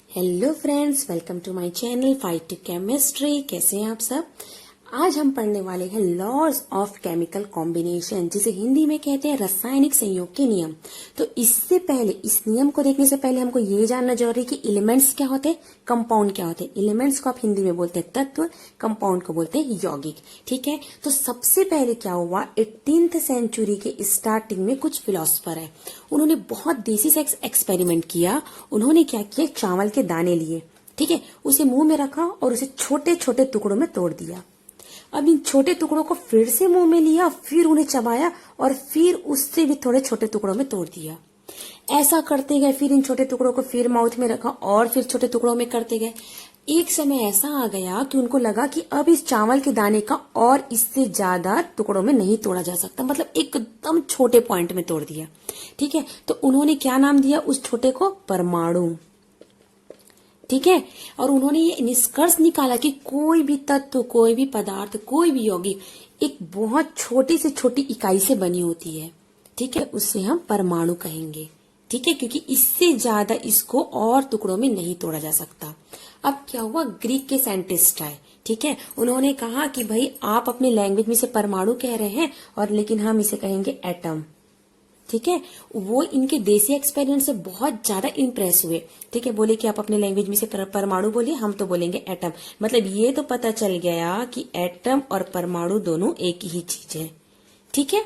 Hello friends, welcome to my channel fight to chemistry. कैसे हैं आप सब। आज हम पढ़ने वाले हैं लॉज ऑफ केमिकल कॉम्बिनेशन, जिसे हिंदी में कहते हैं रासायनिक संयोग के नियम। तो इससे पहले, इस नियम को देखने से पहले हमको ये जानना जरूरी है कि एलिमेंट्स क्या होते हैं, कंपाउंड क्या होते हैं। एलिमेंट्स को आप हिंदी में बोलते हैं तत्व, कंपाउंड को बोलते हैं यौगिक। ठीक है, तो सबसे पहले क्या हुआ, 18th सेंचुरी के स्टार्टिंग में कुछ फिलोसफर है, उन्होंने बहुत देसी से एक्सपेरिमेंट किया। उन्होंने क्या किया, चावल के दाने लिए, ठीक है, उसे मुंह में रखा और उसे छोटे छोटे टुकड़ों में तोड़ दिया। अब इन छोटे टुकड़ों को फिर से मुंह में लिया, फिर उन्हें चबाया और फिर उससे भी थोड़े छोटे टुकड़ों में तोड़ दिया। ऐसा करते गए, फिर इन छोटे टुकड़ों को फिर माउथ में रखा और फिर छोटे टुकड़ों में करते गए। एक समय ऐसा आ गया कि उनको लगा कि अब इस चावल के दाने का और इससे ज्यादा टुकड़ों में नहीं तोड़ा जा सकता, मतलब एकदम छोटे पॉइंट में तोड़ दिया। ठीक है, तो उन्होंने क्या नाम दिया उस छोटे को, परमाणु। ठीक है, और उन्होंने ये निष्कर्ष निकाला कि कोई भी तत्व, कोई भी पदार्थ, कोई भी यौगिक एक बहुत छोटी से छोटी इकाई से बनी होती है। ठीक है, उससे हम परमाणु कहेंगे। ठीक है, क्योंकि इससे ज्यादा इसको और टुकड़ों में नहीं तोड़ा जा सकता। अब क्या हुआ, ग्रीक के साइंटिस्ट आए। ठीक है, उन्होंने कहा कि भाई आप अपने लैंग्वेज में इसे परमाणु कह रहे हैं और लेकिन हम इसे कहेंगे एटम। ठीक है, वो इनके देसी एक्सपेरिमेंट से बहुत ज्यादा इंप्रेस हुए। ठीक है, बोले कि आप अपने लैंग्वेज में से परमाणु बोलिए, हम तो बोलेंगे एटम। मतलब ये तो पता चल गया कि एटम और परमाणु दोनों एक ही चीज है। ठीक है,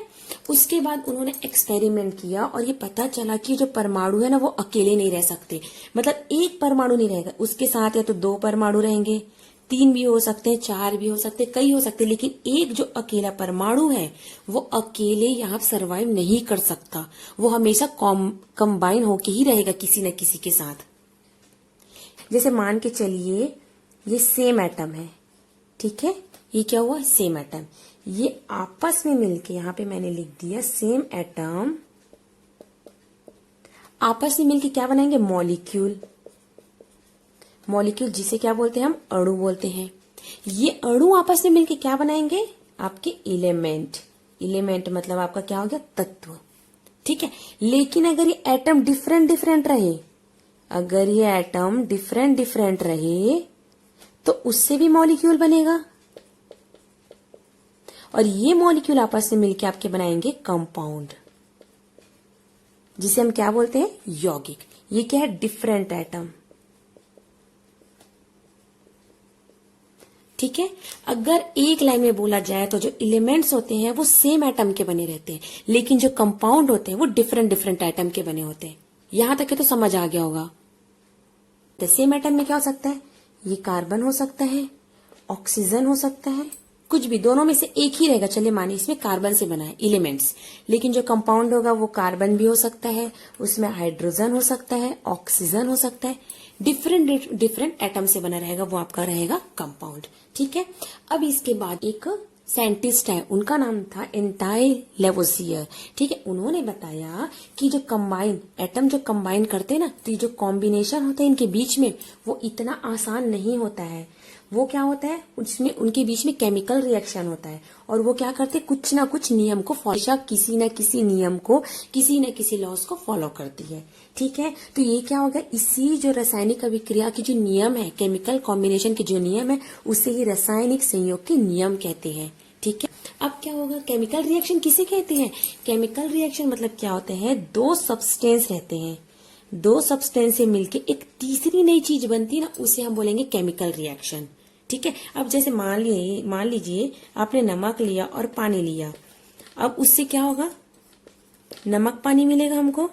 उसके बाद उन्होंने एक्सपेरिमेंट किया और ये पता चला कि जो परमाणु है ना, वो अकेले नहीं रह सकते। मतलब एक परमाणु नहीं रहेगा, उसके साथ या तो दो परमाणु रहेंगे, 3 भी हो सकते हैं, 4 भी हो सकते हैं, कई हो सकते हैं, लेकिन एक जो अकेला परमाणु है वो अकेले यहाँ सरवाइव नहीं कर सकता। वो हमेशा कंबाइन होके ही रहेगा किसी न किसी के साथ। जैसे मान के चलिए ये सेम एटम है। ठीक है, ये क्या हुआ, सेम एटम, ये आपस में मिलके, यहाँ पे मैंने लिख दिया सेम एटम आपस में मिलके क्या बनाएंगे, मॉलिक्यूल। मॉलिक्यूल जिसे क्या बोलते हैं हम, अणु बोलते हैं। ये अणु आपस में मिलके क्या बनाएंगे, आपके एलिमेंट। एलिमेंट मतलब आपका क्या हो गया, तत्व। ठीक है, लेकिन अगर ये एटम डिफरेंट डिफरेंट रहे, अगर ये एटम डिफरेंट डिफरेंट रहे तो उससे भी मॉलिक्यूल बनेगा और ये मॉलिक्यूल आपस में मिलके आपके बनाएंगे कंपाउंड, जिसे हम क्या बोलते हैं, यौगिक। ये क्या है, डिफरेंट एटम। ठीक है, अगर एक लाइन में बोला जाए तो जो एलिमेंट्स होते हैं वो सेम एटम के बने रहते हैं, लेकिन जो कंपाउंड होते हैं वो डिफरेंट डिफरेंट एटम के बने होते हैं। यहां तक के तो समझ आ गया होगा। तो सेम एटम में क्या हो सकता है, ये कार्बन हो सकता है, ऑक्सीजन हो सकता है, कुछ भी, दोनों में से एक ही रहेगा। चलिए मानिए इसमें कार्बन से बना है एलिमेंट्स, लेकिन जो कंपाउंड होगा वो कार्बन भी हो सकता है, उसमें हाइड्रोजन हो सकता है, ऑक्सीजन हो सकता है, डिफरेंट डिफरेंट एटम से बना रहेगा, वो आपका रहेगा कंपाउंड। ठीक है, अब इसके बाद एक साइंटिस्ट है, उनका नाम था एंटाई लेवोसियर। ठीक है, उन्होंने बताया कि जो कंबाइन एटम जो कंबाइन करते हैं ना, तो ये जो कॉम्बिनेशन होता है इनके बीच में, वो इतना आसान नहीं होता है। वो क्या होता है, उसमें उनके बीच में केमिकल रिएक्शन होता है और वो क्या करते हैं, कुछ ना कुछ नियम को फॉलो, किसी न किसी नियम को, किसी न किसी लॉस को फॉलो करती है। ठीक है, तो ये क्या होगा, इसी जो रासायनिक अभिक्रिया की जो नियम है, केमिकल कॉम्बिनेशन के जो नियम है, उसे ही रासायनिक संयोग के नियम कहते हैं। ठीक है, अब क्या होगा, केमिकल रिएक्शन किसे कहते हैं, केमिकल रिएक्शन मतलब क्या होते हैं, दो सब्सटेंस रहते हैं, दो सब्सटेंस से मिलके एक तीसरी नई चीज बनती है ना, उसे हम बोलेंगे केमिकल रिएक्शन। ठीक है, अब जैसे मान लीजिए आपने नमक लिया और पानी लिया, अब उससे क्या होगा, नमक पानी मिलेगा हमको।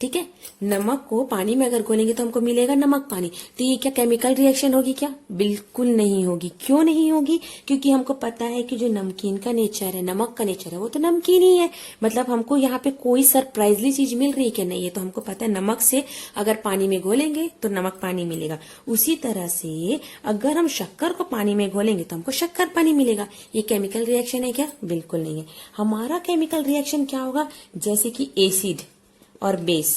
ठीक है, नमक को पानी में अगर घोलेंगे तो हमको मिलेगा नमक पानी। तो ये क्या केमिकल रिएक्शन होगी क्या, बिल्कुल नहीं होगी। क्यों नहीं होगी, क्योंकि हमको पता है कि जो नमकीन का नेचर है, नमक का नेचर है, वो तो नमकीन ही है। मतलब हमको यहाँ पे कोई सरप्राइजली चीज मिल रही है क्या, नहीं, ये तो हमको पता है, नमक से अगर पानी में घोलेंगे तो नमक पानी मिलेगा। उसी तरह से अगर हम शक्कर को पानी में घोलेंगे तो हमको शक्कर पानी मिलेगा। ये केमिकल रिएक्शन है क्या, बिल्कुल नहीं है। हमारा केमिकल रिएक्शन क्या होगा, जैसे कि एसिड और बेस,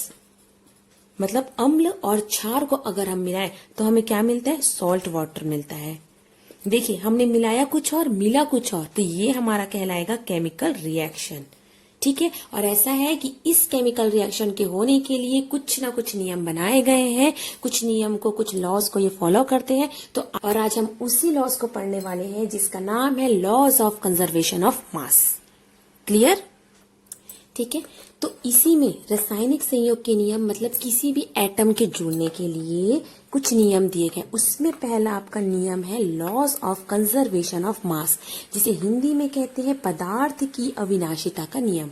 मतलब अम्ल और क्षार को अगर हम मिलाएं तो हमें क्या मिलता है, सॉल्ट वाटर मिलता है। देखिए हमने मिलाया कुछ और, मिला कुछ और, तो ये हमारा कहलाएगा केमिकल रिएक्शन। ठीक है। और ऐसा है कि इस केमिकल रिएक्शन के होने के लिए कुछ ना कुछ नियम बनाए गए हैं, कुछ नियम को, कुछ लॉज को ये फॉलो करते हैं। तो और आज हम उसी लॉज को पढ़ने वाले हैं जिसका नाम है laws of conservation of mass. Clear? ठीक है। तो इसी में रासायनिक संयोग के नियम, मतलब किसी भी एटम के जुड़ने के लिए कुछ नियम दिए गए। उसमें पहला आपका नियम है laws of conservation of mass, जिसे हिंदी में कहते हैं पदार्थ की अविनाशिता का नियम।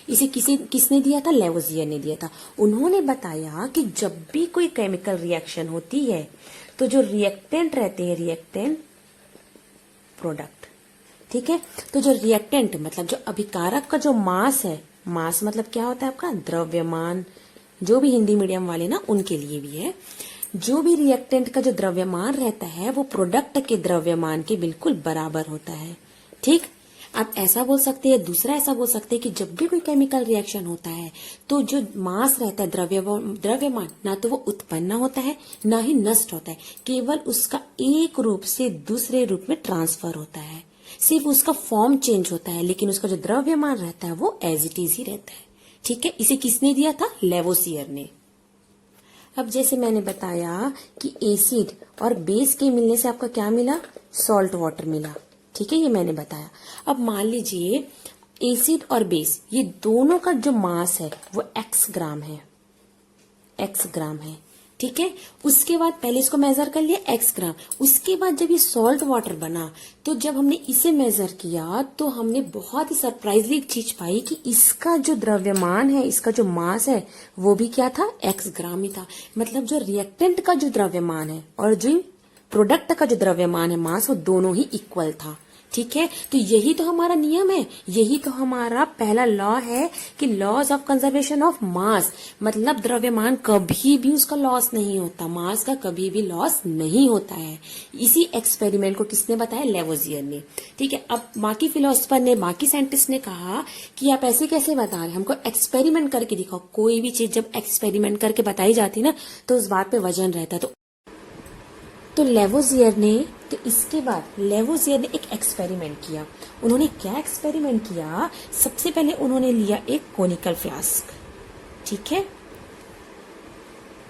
इसे किसने दिया था? लेवोजियर ने दिया था। उन्होंने बताया कि जब भी कोई केमिकल रिएक्शन होती है तो जो रिएक्टेंट रहते हैं, रिएक्टेंट प्रोडक्ट, ठीक है, तो जो रिएक्टेंट मतलब जो अभिकारक का जो मास है, मास मतलब क्या होता है आपका? द्रव्यमान। जो भी हिंदी मीडियम वाले ना उनके लिए भी है। जो भी रिएक्टेंट का जो द्रव्यमान रहता है वो प्रोडक्ट के द्रव्यमान के बिल्कुल बराबर होता है। ठीक, आप ऐसा बोल सकते हैं, दूसरा ऐसा बोल सकते हैं कि जब भी कोई केमिकल रिएक्शन होता है तो जो मास रहता है, द्रव्यमान, ना तो वो उत्पन्न होता है ना ही नष्ट होता है, केवल उसका एक रूप से दूसरे रूप में ट्रांसफर होता है। सिर्फ उसका फॉर्म चेंज होता है, लेकिन उसका जो द्रव्यमान रहता है वो एज इट इज ही रहता है। ठीक है, इसे किसने दिया था? लेवोसियर ने। अब जैसे मैंने बताया कि एसिड और बेस के मिलने से आपका क्या मिला? सॉल्ट वाटर मिला। ठीक है, ये मैंने बताया। अब मान लीजिए एसिड और बेस, ये दोनों का जो मास है वो x ग्राम है, x ग्राम है। ठीक है, उसके बाद पहले इसको मेजर कर लिया x ग्राम। उसके बाद जब ये सॉल्ट वाटर बना तो जब हमने इसे मेजर किया तो हमने बहुत ही सरप्राइजली एक चीज पाई कि इसका जो द्रव्यमान है, इसका जो मास है वो भी क्या था? x ग्राम ही था। मतलब जो रिएक्टेंट का जो द्रव्यमान है और जो प्रोडक्ट का जो द्रव्यमान है, मास, वो दोनों ही इक्वल था। ठीक है, तो यही तो हमारा नियम है, यही तो हमारा पहला लॉ है कि laws of conservation of mass, मतलब द्रव्यमान कभी भी उसका लॉस नहीं होता, मास का कभी भी लॉस नहीं होता है। इसी एक्सपेरिमेंट को किसने बताया? लेवोजियर ने। ठीक है, अब बाकी फिलोसफर ने, बाकी साइंटिस्ट ने कहा कि आप ऐसे कैसे बता रहे, हमको एक्सपेरिमेंट करके दिखाओ। कोई भी चीज जब एक्सपेरिमेंट करके बताई जाती ना तो उस बात पे वजन रहता है। तो लेवोजियर ने, तो इसके बाद लेवोजियर ने एक एक्सपेरिमेंट किया। उन्होंने क्या एक्सपेरिमेंट किया? सबसे पहले उन्होंने लिया एक कोनिकल फ्लास्क। ठीक है,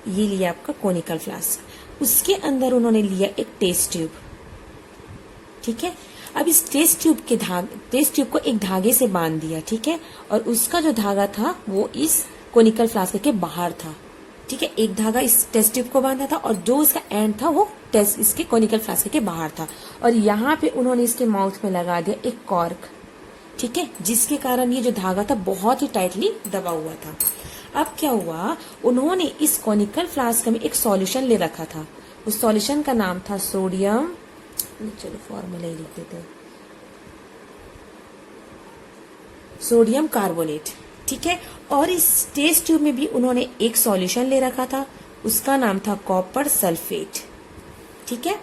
ये लिया आपका कोनिकल फ्लास्क। उसके अंदर उन्होंने लिया एक टेस्ट ट्यूब। ठीक है, अब इस टेस्ट ट्यूब को एक धागे से बांध दिया। ठीक है, और उसका जो धागा था वो इस कोनिकल फ्लास्क के बाहर था। ठीक है, एक धागा इस टेस्ट ट्यूब को बांधा था और जो उसका एंड था वो इसके कोनिकल फ्लास्क के बाहर था। और यहाँ पे उन्होंने इसके माउथ में लगा दिया एक कॉर्क। ठीक है, जिसके कारण ये जो धागा था बहुत ही टाइटली दबा हुआ था। अब क्या हुआ? उन्होंने इस कोनिकल फ्लास्क में एक सॉल्यूशन ले रखा था। उस सॉल्यूशन का नाम था सोडियम, चलो फॉर्मूला ही लिख देते हैं, सोडियम कार्बोनेट। ठीक है, और इस टेस्ट ट्यूब में भी उन्होंने एक सॉल्यूशन ले रखा था, उसका नाम था कॉपर सल्फेट। ठीक है,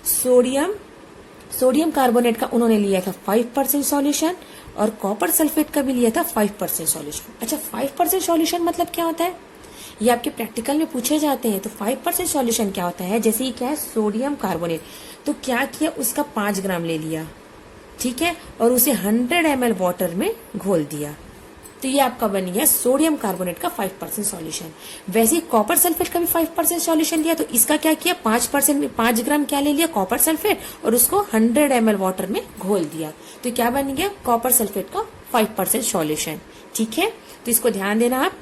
सोडियम कार्बोनेट का उन्होंने लिया था 5% सॉल्यूशन और कॉपर सल्फेट का भी लिया था 5% सॉल्यूशन। अच्छा, 5% सॉल्यूशन मतलब क्या होता है? ये आपके प्रैक्टिकल में पूछे जाते हैं। तो 5% सॉल्यूशन क्या होता है? जैसे ये क्या है? Sodium carbonate. तो क्या किया? उसका 5 ग्राम ले लिया। ठीक है, और उसे 100 ml वाटर में घोल दिया। तो ये आपका बन गया सोडियम कार्बोनेट का 5% सॉल्यूशन। वैसे कॉपर सल्फेट का भी 5% सॉल्यूशन लिया। तो इसका क्या किया? 5 ग्राम क्या ले लिया? कॉपर सल्फेट, और उसको 100 ml वाटर में घोल दिया। तो क्या बन गया? कॉपर सल्फेट का 5% सॉल्यूशन। ठीक है, तो इसको ध्यान देना आप।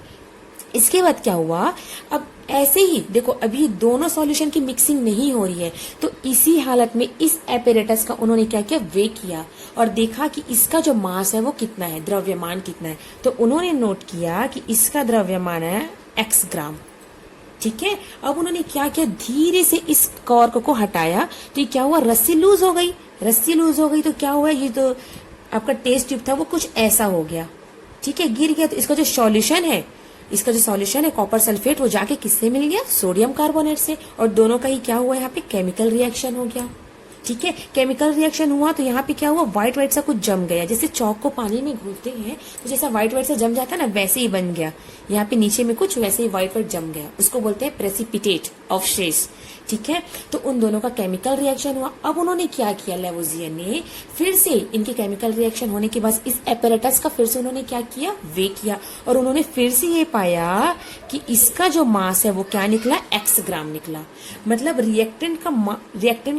इसके बाद क्या हुआ? अब ऐसे ही देखो, अभी दोनों सॉल्यूशन की मिक्सिंग नहीं हो रही है, तो इसी हालत में इस एपेरेटस का उन्होंने क्या किया? वे किया और देखा कि इसका जो मास है वो कितना है, द्रव्यमान कितना है। तो उन्होंने नोट किया कि इसका द्रव्यमान है x ग्राम। ठीक है, अब उन्होंने क्या किया? धीरे से इस कॉर्क को हटाया। तो ये क्या हुआ? रस्सी लूज हो गई। रस्सी लूज हो गई तो क्या हुआ? ये तो आपका टेस्ट ट्यूब था वो कुछ ऐसा हो गया। ठीक है, गिर गया। तो इसका जो सॉल्यूशन है कॉपर सल्फेट, वो जाके किससे मिल गया? सोडियम कार्बोनेट से। और दोनों का ही क्या हुआ? यहाँ पे केमिकल रिएक्शन हो गया। ठीक है, केमिकल रिएक्शन हुआ तो यहाँ पे क्या हुआ, व्हाइट व्हाइट सा कुछ जम गया, जैसे चौक को पानी में घोलते हैं तो जैसा व्हाइट व्हाइट सा जम जाता है ना, वैसे ही बन गया। यहाँ पे नीचे में कुछ वैसे ही व्हाइट व्हाइट जम गया, उसको बोलते हैं प्रेसिपिटेट ऑफ शेष। ठीक है, तो उन दोनों का केमिकल रिएक्शन हुआ। अब उन्होंने क्या किया, लेवोजियर ने फिर से इनके केमिकल रिएक्शन होने के बाद इस एपेरेटस का फिर से उन्होंने क्या किया, वे किया, और उन्होंने फिर से ये पाया कि इसका जो मास है वो क्या निकला, x ग्राम निकला। मतलब रिएक्टेंट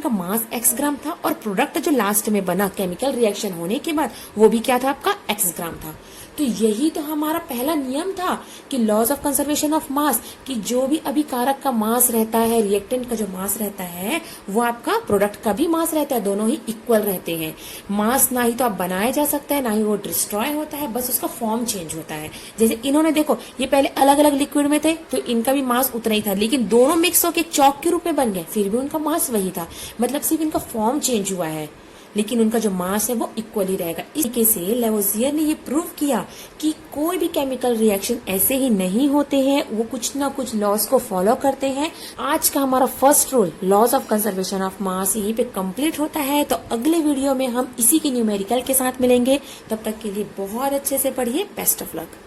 का मास x ग्राम था और प्रोडक्ट जो लास्ट में बना केमिकल रिएक्शन होने के बाद वो भी क्या था, आपका x ग्राम था। तो यही तो हमारा पहला नियम था कि laws of conservation of mass, कि जो भी अभिकारक का मास रहता है, रिएक्टेंट का जो मास रहता है, वो आपका प्रोडक्ट का भी मास रहता है, दोनों ही इक्वल रहते हैं। मास ना ही तो आप बनाया जा सकता है, ना ही वो डिस्ट्रॉय होता है, बस उसका फॉर्म चेंज होता है। जैसे इन्होंने देखो, ये पहले अलग अलग लिक्विड में थे तो इनका भी मास उतना ही था, लेकिन दोनों मिक्स होकर चौक के रूप में बन गए, फिर भी उनका मास वही था। मतलब सिर्फ इनका फॉर्म चेंज हुआ है, लेकिन उनका जो मास है वो इक्वल ही रहेगा। इस तरीके से लेवोजियर ने ये प्रूव किया कि कोई भी केमिकल रिएक्शन ऐसे ही नहीं होते हैं, वो कुछ ना कुछ लॉज को फॉलो करते हैं। आज का हमारा first rule, laws of conservation of mass, यहीं पे कंप्लीट होता है। तो अगले वीडियो में हम इसी के न्यूमेरिकल के साथ मिलेंगे। तब तक के लिए बहुत अच्छे से पढ़िए। Best of luck.